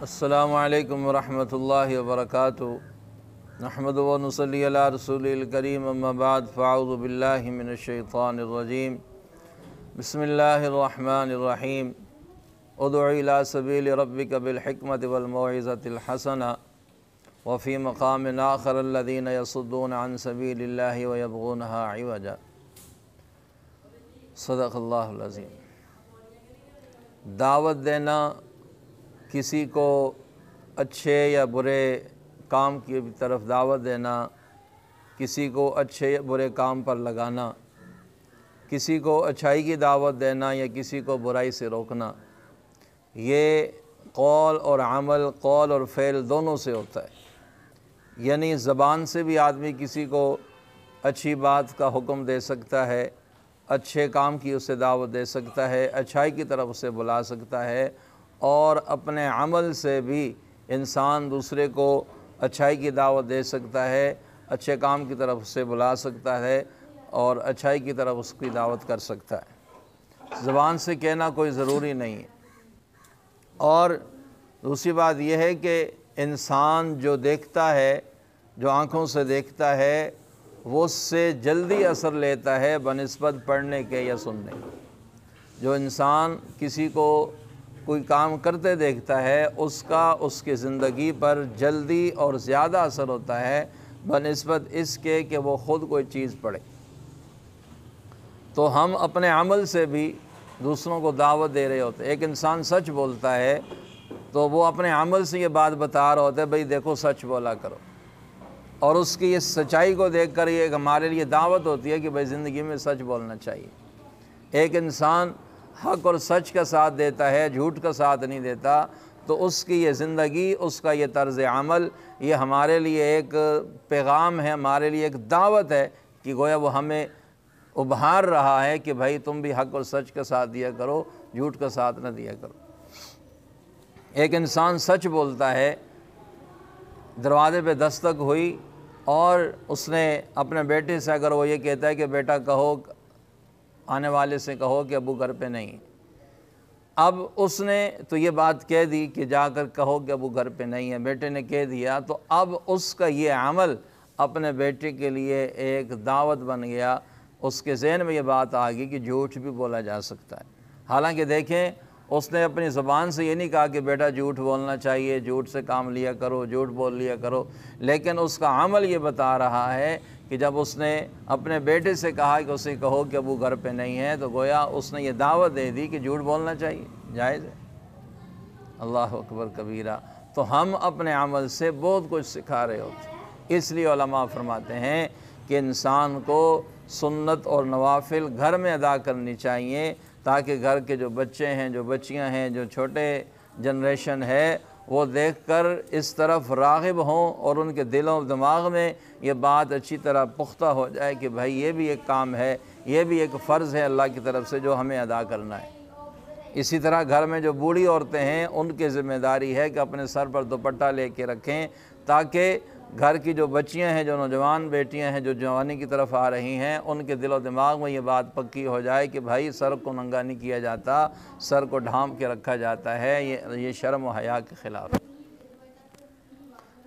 السلام علیکم ورحمۃ اللہ وبرکاتہ۔ نحمدہ و نصلی علی رسولہ الکریم، اما بعد فاعوذ باللہ من الشیطان الرجیم۔ بسم اللہ الرحمن الرحیم۔ ادع الی سبیل ربک بالحکمۃ والموعظۃ الحسنہ وفی مقام آخر الذین یصدون عن سبیل اللہ ویبغونہا عوجا۔ صدق اللہ العظیم۔ دعوت دینا، کسی کو اچھے یا برے کام کی طرف دعوت دینا، کسی کو اچھے یا برے کام پر لگانا، کسی کو اچھائی کی دعوت دینا یا کسی کو برائی سے روکنا، یہ قول اور عمل، قول اور فعل دونوں سے ہوتا ہے۔ یعنی زبان سے بھی آدمی کسی کو اچھی بات کا حکم دے سکتا ہے، اچھے کام کی اسے دعوت دے سکتا ہے، اچھائی کی طرف اسے بلا سکتا ہے، اور اپنے عمل سے بھی انسان دوسرے کو اچھائی کی دعوت دے سکتا ہے، اچھے کام کی طرف اسے بلا سکتا ہے اور اچھائی کی طرف اس کی دعوت کر سکتا ہے۔ زبان سے کہنا کوئی ضروری نہیں ہے۔ اور دوسری بات یہ ہے کہ انسان جو دیکھتا ہے، جو آنکھوں سے دیکھتا ہے، وہ اس سے جلدی اثر لیتا ہے بنسبت پڑھنے کے یا سننے کے۔ جو انسان کسی کو کوئی کام کرتے دیکھتا ہے، اس کا اس کی زندگی پر جلدی اور زیادہ اثر ہوتا ہے بنسبت اس کے کہ وہ خود کوئی چیز پڑھے۔ تو ہم اپنے عمل سے بھی دوسروں کو دعوت دے رہے ہوتے ہیں۔ ایک انسان سچ بولتا ہے تو وہ اپنے عمل سے یہ بات بتا رہا ہوتا ہے، بھئی دیکھو سچ بولا کرو، اور اس کی یہ سچائی کو دیکھ کر یہ ہمارے لیے دعوت ہوتی ہے کہ بھئی زندگی میں سچ بولنا چاہیے۔ ایک انسان حق اور سچ کا ساتھ دیتا ہے، جھوٹ کا ساتھ نہیں دیتا، تو اس کی یہ زندگی، اس کا یہ طرز عمل، یہ ہمارے لیے ایک پیغام ہے، ہمارے لیے ایک دعوت ہے کہ گویا وہ ہمیں ابھار رہا ہے کہ بھائی تم بھی حق اور سچ کا ساتھ دیا کرو، جھوٹ کا ساتھ نہ دیا کرو۔ ایک انسان سچ بولتا ہے، دروازے پہ دستک ہوئی اور اس نے اپنے بیٹے سے اگر وہ یہ کہتا ہے کہ بیٹا کہو، آنے والے سے کہو کہ ابو گھر پہ نہیں، اب اس نے تو یہ بات کہہ دی کہ جا کر کہو کہ ابو گھر پہ نہیں ہے، بیٹے نے کہہ دیا، تو اب اس کا یہ عمل اپنے بیٹے کے لیے ایک دعوت بن گیا۔ اس کے ذہن میں یہ بات آ گئی کہ جھوٹ بھی بولا جا سکتا ہے۔ حالانکہ دیکھیں، اس نے اپنی زبان سے یہ نہیں کہا کہ بیٹا جھوٹ بولنا چاہیے، جھوٹ سے کام لیا کرو، جھوٹ بول لیا کرو، لیکن اس کا عمل یہ بتا رہا ہے کہ جب اس نے اپنے بیٹے سے کہا کہ اسے کہو کہ ابو گھر پہ نہیں ہے، تو گویا اس نے یہ دعوت دے دی کہ جھوٹ بولنا چاہیے، جائز ہے۔ اللہ اکبر کبیرہ۔ تو ہم اپنے عمل سے بہت کچھ سکھا رہے ہوتے ہیں۔ اس لیے علماء فرماتے ہیں کہ انسان کو سنت اور نوافل گھر میں ادا کرنی چاہیے، تاکہ گھر کے جو بچے ہیں، جو بچیاں ہیں، جو چھوٹے جنریشن ہے، وہ دیکھ کر اس طرف راغب ہوں اور ان کے دل و دماغ میں یہ بات اچھی طرح پختہ ہو جائے کہ بھائی یہ بھی ایک کام ہے، یہ بھی ایک فرض ہے اللہ کی طرف سے جو ہمیں ادا کرنا ہے۔ اسی طرح گھر میں جو بوڑھی عورتیں ہیں، ان کی ذمہ داری ہے کہ اپنے سر پر دوپٹہ لے کے رکھیں، تاکہ گھر کی جو بچیاں ہیں، جو نوجوان بیٹیاں ہیں، جو جوانی کی طرف آ رہی ہیں، ان کے دل و دماغ میں یہ بات پکی ہو جائے کہ بھائی سر کو ننگا نہیں کیا جاتا، سر کو ڈھانپ کے رکھا جاتا ہے، یہ شرم و حیا کے خلاف۔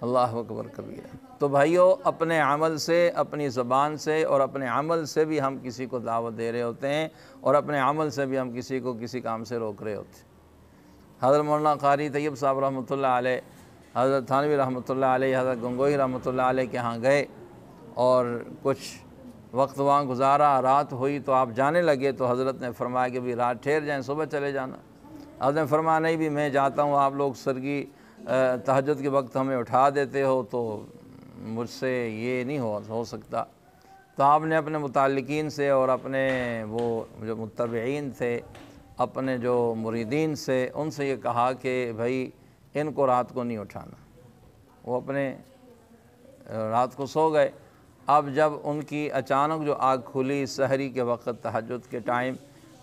اللہ اکبر کبیرہ۔ تو بھائیو، اپنے عمل سے، اپنی زبان سے اور اپنے عمل سے بھی ہم کسی کو دعوت دے رہے ہوتے ہیں، اور اپنے عمل سے بھی ہم کسی کو کسی کام سے روک رہے ہوتے ہیں۔ حضرت مولانا قاری طیب صاحب رحمۃ اللہ علیہ، حضرت تھانوی رحمۃ اللہ علیہ، حضرت گنگوہی رحمۃ اللہ علیہ کے ہاں گئے اور کچھ وقت وہاں گزارا، رات ہوئی تو آپ جانے لگے، تو حضرت نے فرمایا کہ بھی رات ٹھہر جائیں، صبح چلے جانا۔ حضرت نے فرمایا نہیں بھی میں جاتا ہوں، آپ لوگ سرگی تہجد کے وقت ہمیں اٹھا دیتے ہو، تو مجھ سے یہ نہیں ہو سکتا۔ تو آپ نے اپنے متعلقین سے اور اپنے وہ جو متبعین تھے، اپنے جو مریدین سے، ان سے یہ کہا کہ بھائی ان کو رات کو نہیں اٹھانا۔ وہ اپنے رات کو سو گئے۔ اب جب ان کی اچانک جو آنکھ کھلی سحری کے وقت، تہجد کے ٹائم،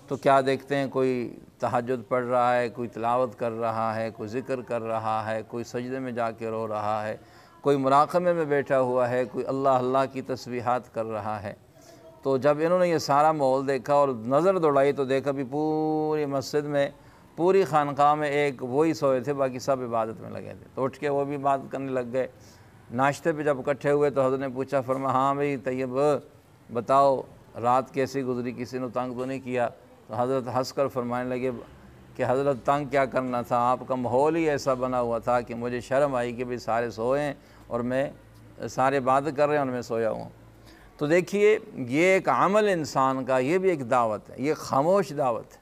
تو کیا دیکھتے ہیں، کوئی تہجد پڑھ رہا ہے، کوئی تلاوت کر رہا ہے، کوئی ذکر کر رہا ہے، کوئی سجدے میں جا کے رو رہا ہے، کوئی مراقبے میں بیٹھا ہوا ہے، کوئی اللہ اللہ کی تسبیحات کر رہا ہے۔ تو جب انہوں نے یہ سارا ماحول دیکھا اور نظر دوڑائی، تو دیکھا بھی پوری مسجد میں پوری خانقاہ میں ایک وہی سوئے تھے، باقی سب عبادت میں لگے تھے، تو اٹھ کے وہ بھی عبادت کرنے لگ گئے۔ ناشتے پہ جب اکٹھے ہوئے تو حضرت نے پوچھا، فرمایا ہاں بھئی طیب بتاؤ رات کیسی گزری، کسی نے تنگ تو نہیں کیا؟ تو حضرت ہنس کر فرمانے لگے کہ حضرت تنگ کیا کرنا تھا، آپ کا ماحول ہی ایسا بنا ہوا تھا کہ مجھے شرم آئی کہ بھئی سارے سوئے ہیں اور میں سارے عبادت کر رہے ہیں اور میں سویا ہوں۔ تو دیکھیے یہ ایک عمل انسان کا، یہ بھی ایک دعوت ہے، یہ خاموش دعوت ہے،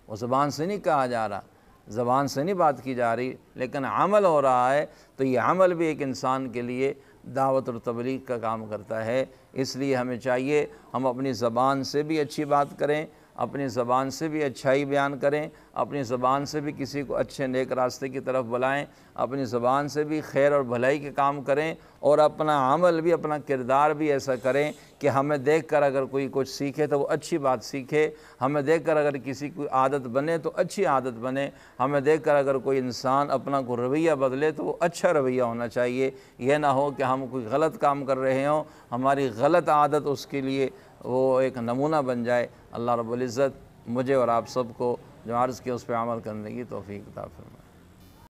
وہ زبان سے نہیں کہا جا رہا، زبان سے نہیں بات کی جا رہی، لیکن عمل ہو رہا ہے، تو یہ عمل بھی ایک انسان کے لیے دعوت اور تبلیغ کا کام کرتا ہے۔ اس لیے ہمیں چاہیے ہم اپنی زبان سے بھی اچھی بات کریں، اپنی زبان سے بھی اچھائی بیان کریں، اپنی زبان سے بھی کسی کو اچھے نیک راستے کی طرف بلائیں، اپنی زبان سے بھی خیر اور بھلائی کے کام کریں، اور اپنا عمل بھی، اپنا کردار بھی ایسا کریں کہ ہمیں دیکھ کر اگر کوئی کچھ سیکھے تو وہ اچھی بات سیکھے، ہمیں دیکھ کر اگر کسی کو عادت بنے تو اچھی عادت بنے، ہمیں دیکھ کر اگر کوئی انسان اپنا کوئی رویہ بدلے تو وہ اچھا رویہ ہونا چاہیے۔ یہ نہ ہو کہ ہم کوئی غلط کام کر رہے ہوں، ہماری غلط عادت اس کے لیے وہ ایک نمونہ بن جائے۔ اللہ رب العزت مجھے اور آپ سب کو جو عرض کیا اس پہ عمل کرنے کی توفیق عطا فرمائے۔